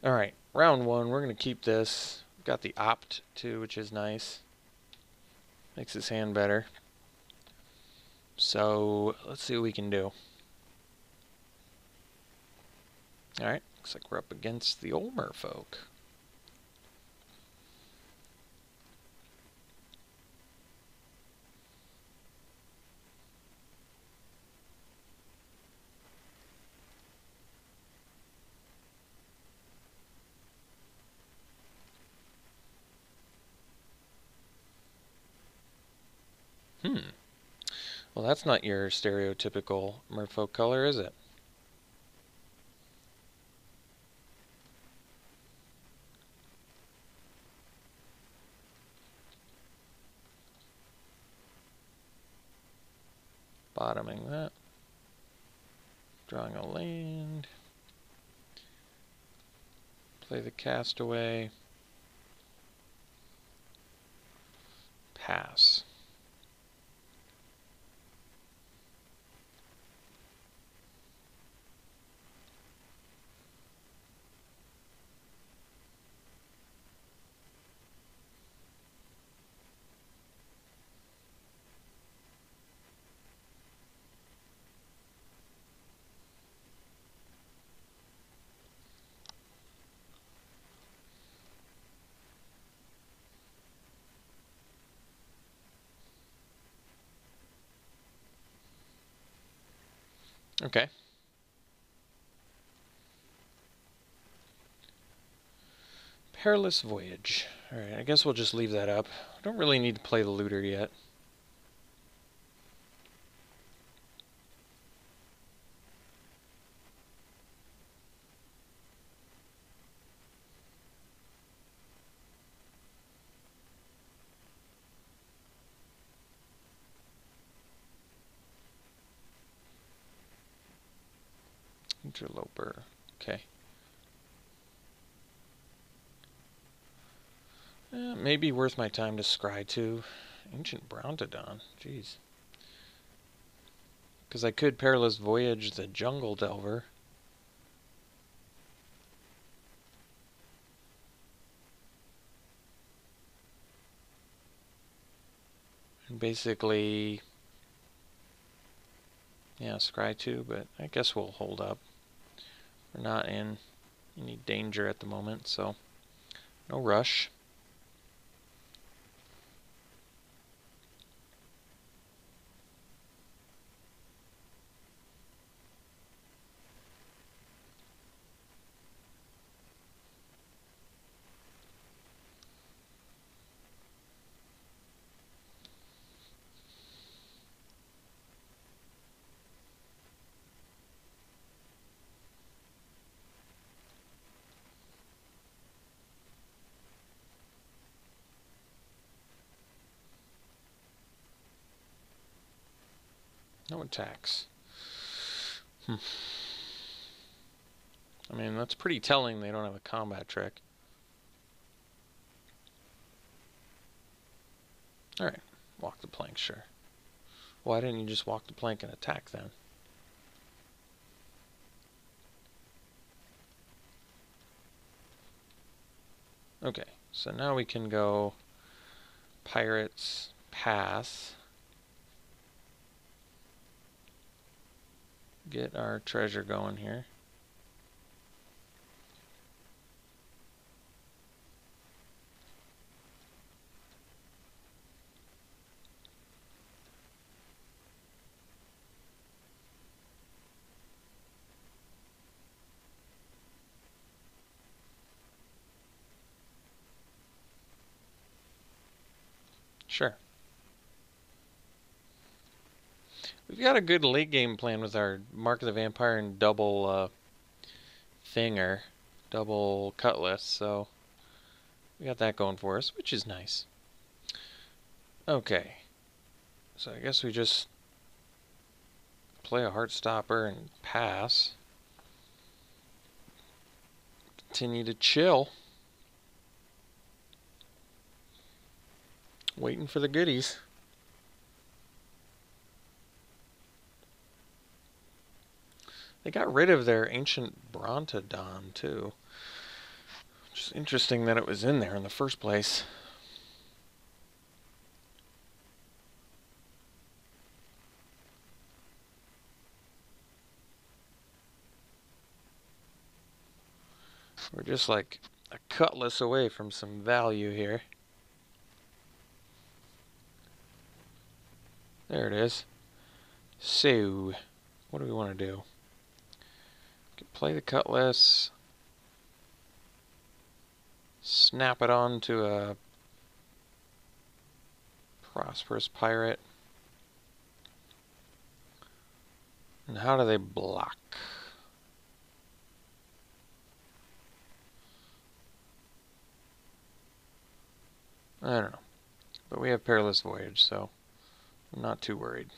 Alright, round one, we're going to keep this. Got the opt too, which is nice. Makes his hand better. So, let's see what we can do. Alright, looks like we're up against the old merfolk. Well, that's not your stereotypical merfolk color, is it? Bottoming that. Drawing a land. Play the castaway. Pass. Okay. Perilous Voyage. Alright, I guess we'll just leave that up. I don't really need to play the looter yet. Interloper. Okay. Maybe worth my time to scry to Ancient Brontodon. Jeez. Because I could Perilous Voyage the Jungle Delver. And basically, yeah, scry 2, but I guess we'll hold up. We're not in any danger at the moment, so no rush. No attacks. I mean, that's pretty telling they don't have a combat trick. Alright, walk the plank, sure. Why didn't you just walk the plank and attack then? Okay, so now we can go Pirates, pass. Get our treasure going here. Sure. We've got a good late game plan with our Mark of the Vampire and double thinger, double cutlass, so we got that going for us, which is nice. Okay, so I guess we just play a Heartstopper and pass. Continue to chill. Waiting for the goodies. They got rid of their Ancient Brontodon, too. Just interesting that it was in there in the first place. We're just like a cutlass away from some value here. There it is. So, what do we want to do? We can play the cutlass. Snap it on to a prosperous pirate. And how do they block? I don't know. But we have Perilous Voyage, so I'm not too worried.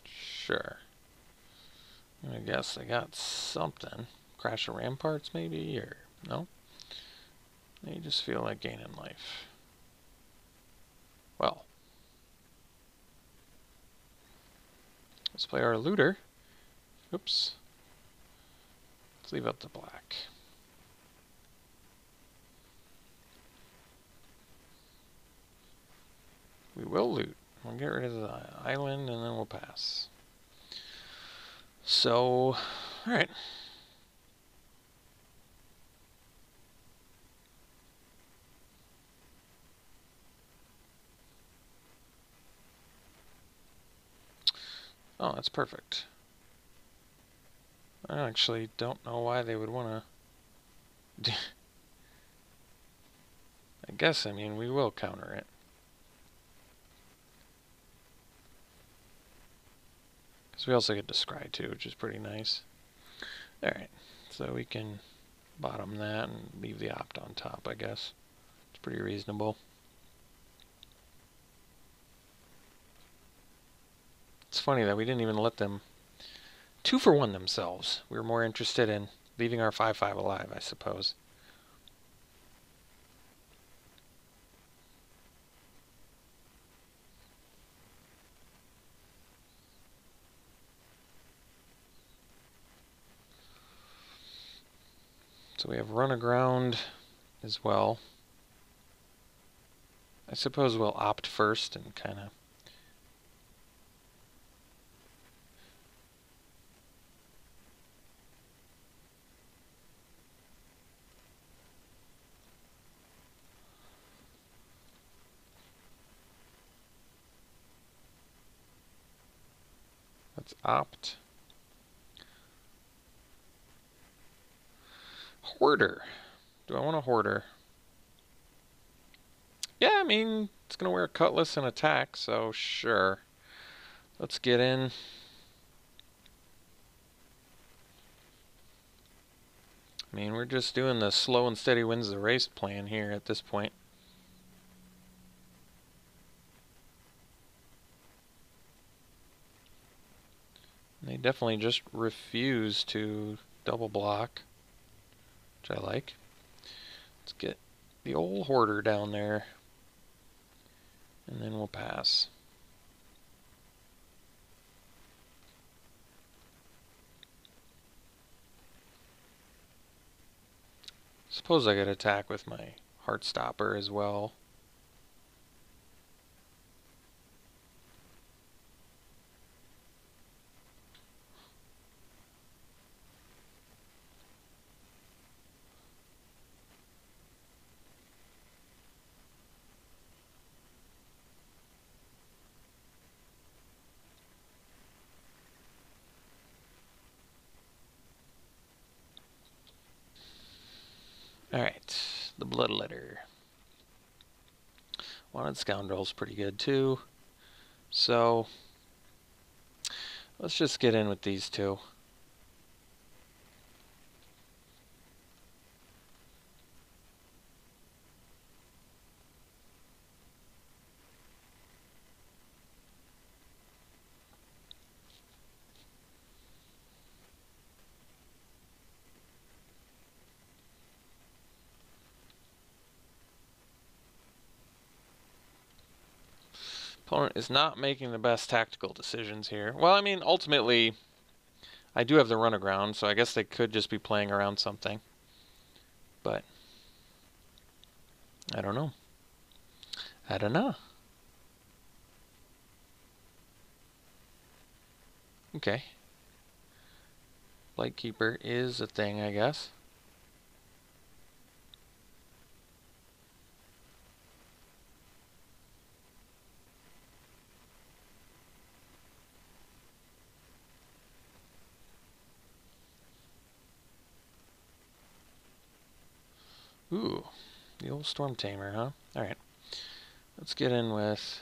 Sure. I guess I got something. Crash of Ramparts, maybe? Or no? They just feel like gaining life. Well. Let's play our looter. Oops. Let's leave out the black. We will loot. We'll get rid of the island and then we'll pass. So, alright. Oh, that's perfect. I actually don't know why they would want to... I guess, I mean, we will counter it. Because we also get to scry too, which is pretty nice. Alright, so we can bottom that and leave the opt on top, I guess. It's pretty reasonable. It's funny that we didn't even let them 2-for-1 themselves. We were more interested in leaving our 5-5 alive, I suppose. So we have run aground as well. I suppose we'll opt first and kind of... Let's opt. Hoarder. Do I want a hoarder? Yeah, I mean, it's going to wear a cutlass and attack, so sure. Let's get in. I mean, we're just doing the slow and steady wins the race plan here at this point. They definitely just refuse to double block, which I like. Let's get the old hoarder down there, and then we'll pass. Suppose I could attack with my Heartstopper as well. Alright, the Bloodletter. Wanted Scoundrel's pretty good too. So, let's just get in with these two. Opponent is not making the best tactical decisions here. Well, I mean, ultimately, I do have the run aground, so I guess they could just be playing around something. But I don't know. I don't know. Okay. Lightkeeper is a thing, I guess. Ooh, the old Storm Tamer, huh? Alright. Let's get in with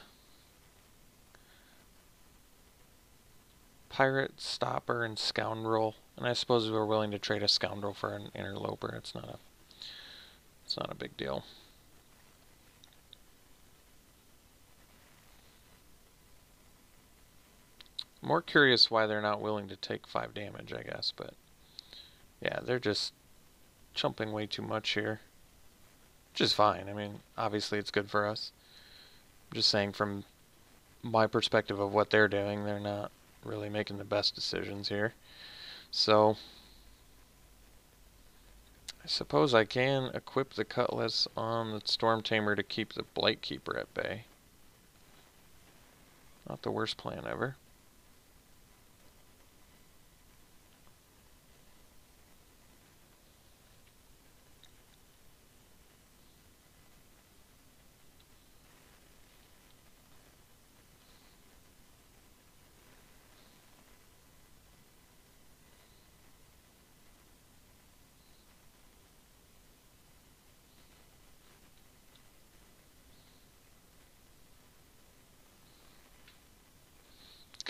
Pirate, Stopper, and Scoundrel. And I suppose we're willing to trade a Scoundrel for an Interloper. It's not a big deal. More curious why they're not willing to take 5 damage, I guess, but yeah, they're just chumping way too much here. Which is fine. I mean, obviously it's good for us. I'm just saying from my perspective of what they're doing, they're not really making the best decisions here. So I suppose I can equip the Cutlass on the Storm Tamer to keep the Blightkeeper at bay. Not the worst plan ever.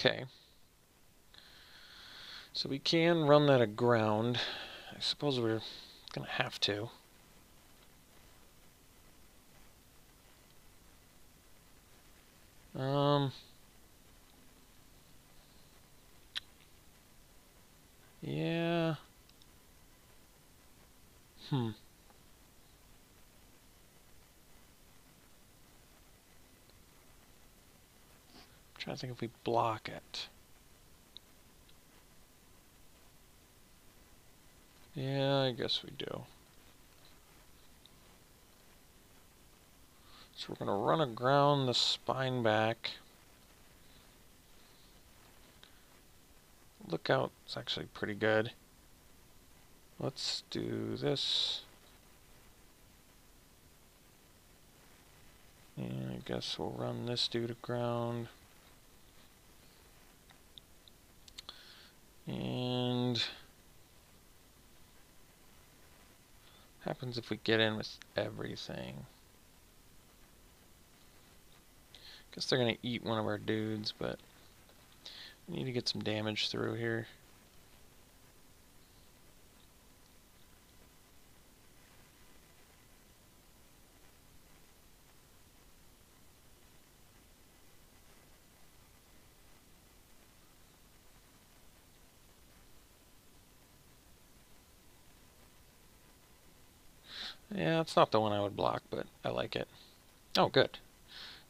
Okay. So we can run that aground. I suppose we're going to have to. Yeah. I'm trying to think if we block it. Yeah, I guess we do. So we're going to run aground the spine back. Lookout is actually pretty good. Let's do this. And I guess we'll run this dude aground. And happens if we get in with everything. Guess they're gonna eat one of our dudes, but we need to get some damage through here. Yeah, it's not the one I would block, but I like it. Oh, good.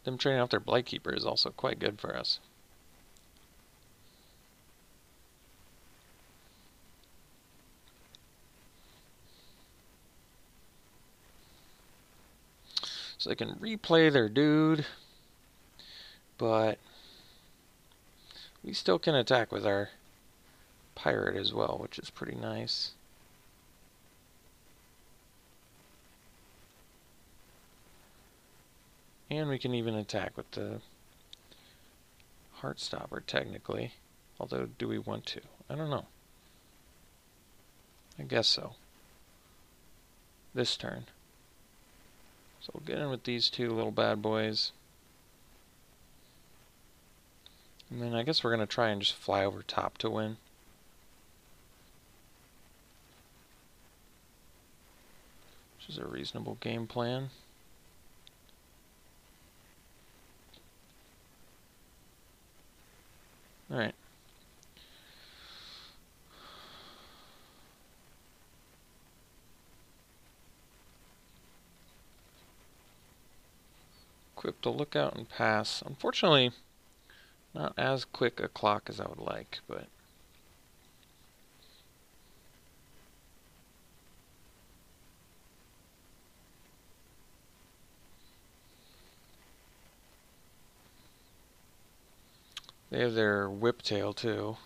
Them trading off their Blightkeeper is also quite good for us. So they can replay their dude, but we still can attack with our pirate as well, which is pretty nice. And we can even attack with the Heartstopper, technically. Although, do we want to? I don't know. I guess so. This turn. So we'll get in with these two little bad boys. And then I guess we're going to try and just fly over top to win. Which is a reasonable game plan. Alright. Equip the lookout and pass. Unfortunately, not as quick a clock as I would like, but... They have their whiptail too.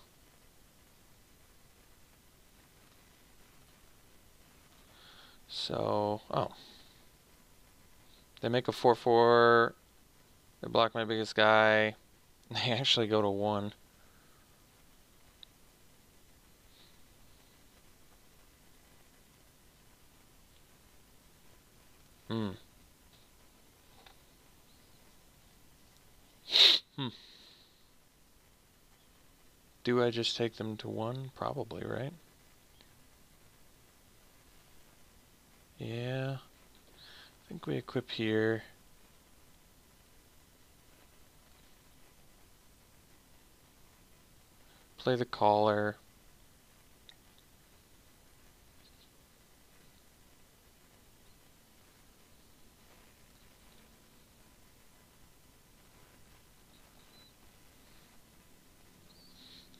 So, oh. They make a 4/4. They block my biggest guy. They actually go to 1. Hmm. Do I just take them to 1? Probably, right? Yeah. I think we equip here. Play the caller.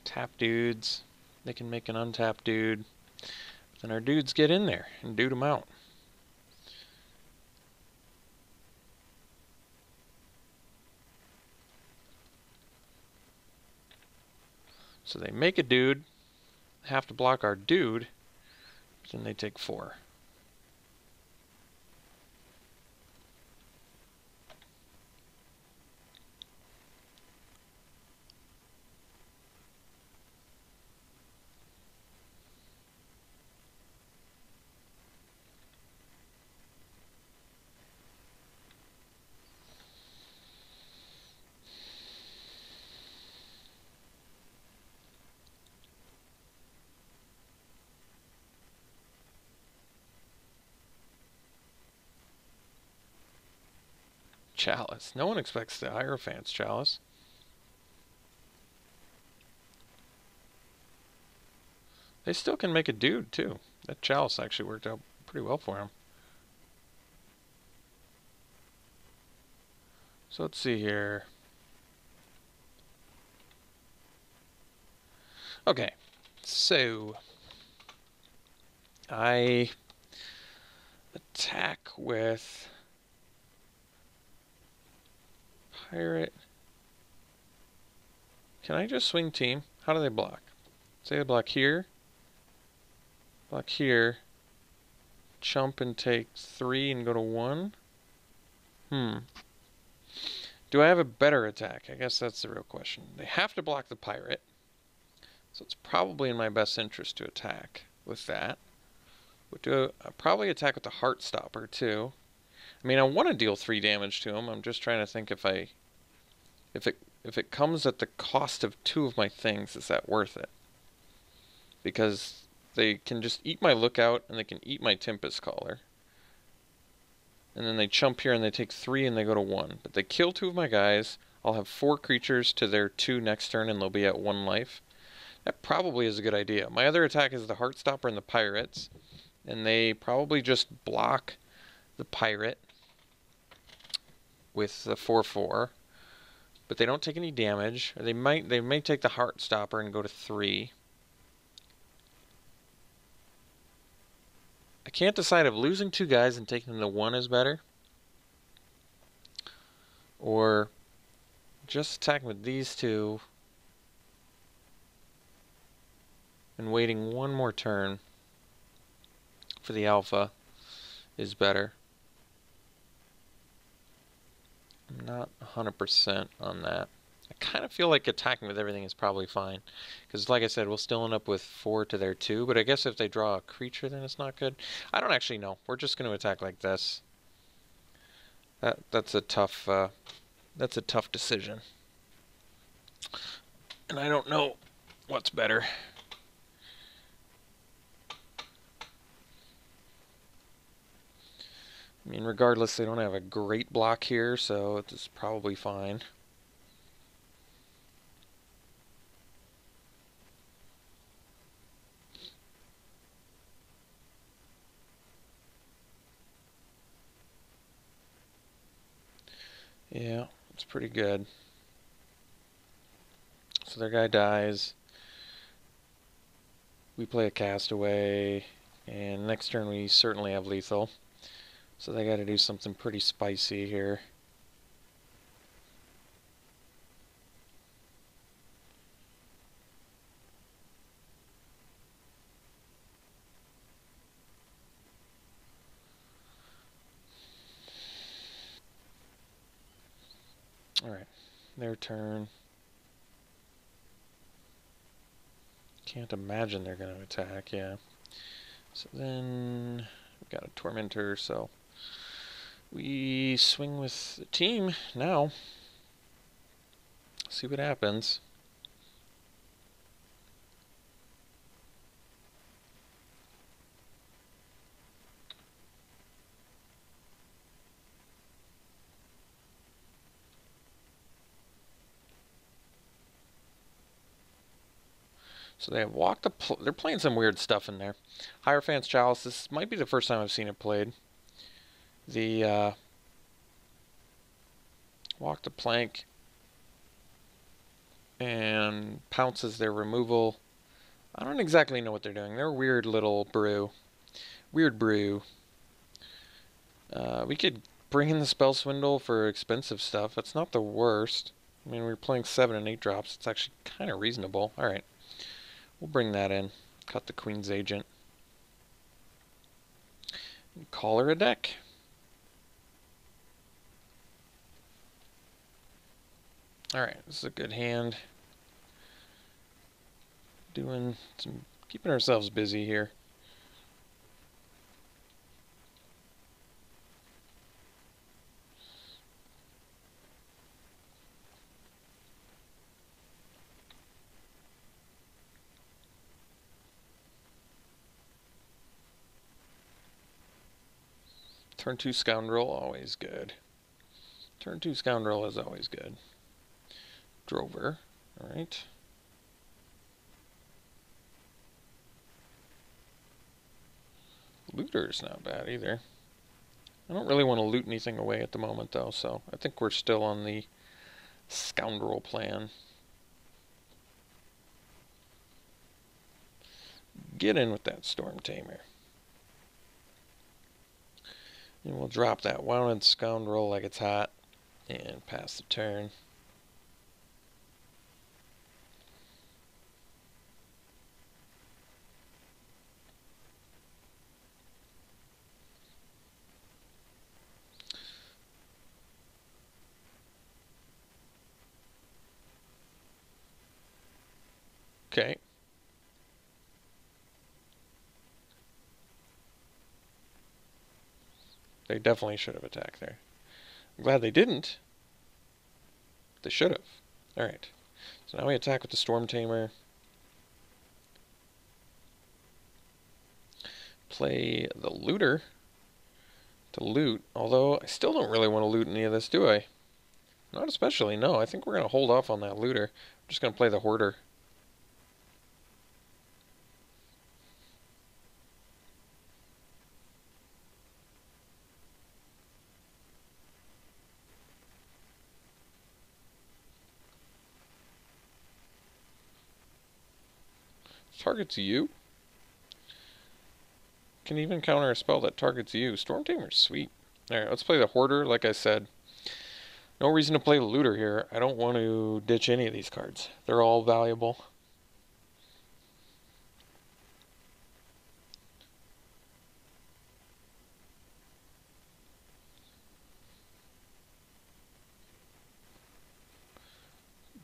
Tap dudes. They can make an untapped dude. Then our dudes get in there and dude them out. So they make a dude, have to block our dude, but then they take 4. Chalice. No one expects the Hierophant's Chalice. They still can make a dude, too. That Chalice actually worked out pretty well for him. So let's see here. Okay. So I attack with Pirate. Can I just swing team? How do they block? Say they block here, chump and take 3 and go to 1. Do I have a better attack? I guess that's the real question. They have to block the pirate, so it's probably in my best interest to attack with that. Would probably attack with the Heartstopper too. I mean, I want to deal 3 damage to him. I'm just trying to think if it comes at the cost of 2 of my things, is that worth it? Because they can just eat my lookout and they can eat my Tempest Caller. And then they chump here and they take 3 and they go to 1. But they kill 2 of my guys. I'll have 4 creatures to their 2 next turn and they'll be at 1 life. That probably is a good idea. My other attack is the Heartstopper and the Pirates. And they probably just block the Pirate with the 4/4. But they don't take any damage. Or they may take the Heartstopper and go to 3. I can't decide if losing 2 guys and taking them to 1 is better, or just attacking with these 2 and waiting 1 more turn for the alpha is better. I'm not 100% on that. I kind of feel like attacking with everything is probably fine. Because like I said, we'll still end up with 4 to their 2. But I guess if they draw a creature, then it's not good. I don't actually know. We're just going to attack like this. That's a tough decision. And I don't know what's better. I mean, regardless, they don't have a great block here, so it's probably fine. Yeah, it's pretty good. So their guy dies. We play a castaway, and next turn we certainly have lethal. So they got to do something pretty spicy here. Alright, their turn. Can't imagine they're going to attack, yeah. So then we've got a Tormentor, so we swing with the team now. See what happens. So they have they're playing some weird stuff in there. Hierophant's Chalice, this might be the first time I've seen it played. The Walk the Plank and pounces their removal. I don't exactly know what they're doing. They're a weird little brew. Weird brew. We could bring in the Spell Swindle for expensive stuff. That's not the worst. I mean, we're playing 7 and 8 drops. It's actually kind of reasonable. Alright. We'll bring that in. Cut the Queen's Agent. And call her a deck. Alright, this is a good hand. Keeping ourselves busy here. Turn 2 Scoundrel, always good. Turn 2 Scoundrel is always good. Drover, alright. Looter's not bad either. I don't really want to loot anything away at the moment though, so I think we're still on the Scoundrel plan. Get in with that Storm Tamer. And we'll drop that Wounded Scoundrel like it's hot and pass the turn. Okay. They definitely should have attacked there. I'm glad they didn't. They should have. Alright. So now we attack with the Storm Tamer. Play the Looter to loot. Although, I still don't really want to loot any of this, do I? Not especially, no. I think we're going to hold off on that Looter. I'm just going to play the Hoarder. Targets you. Can even counter a spell that targets you. Storm Tamer's sweet. Alright, let's play the Hoarder, like I said. No reason to play the Looter here. I don't want to ditch any of these cards. They're all valuable.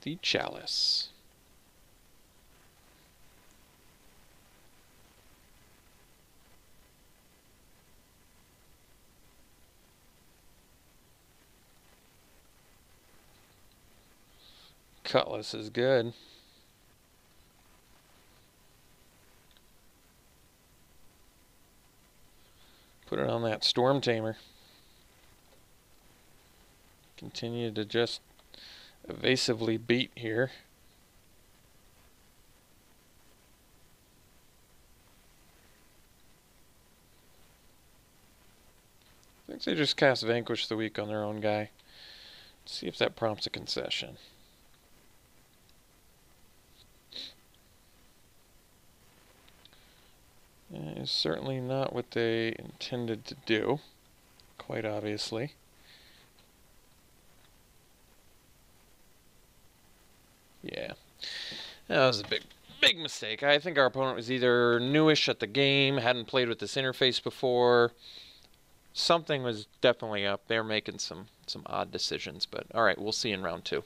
The Chalice. Cutlass is good. Put it on that Storm Tamer. Continue to just evasively beat here. I think they just cast Vanquish the Weak on their own guy. See if that prompts a concession. It's certainly not what they intended to do, quite obviously. Yeah, that was a big mistake. I think our opponent was either newish at the game, hadn't played with this interface before. Something was definitely up. They're making some odd decisions, but all right, we'll see in round 2.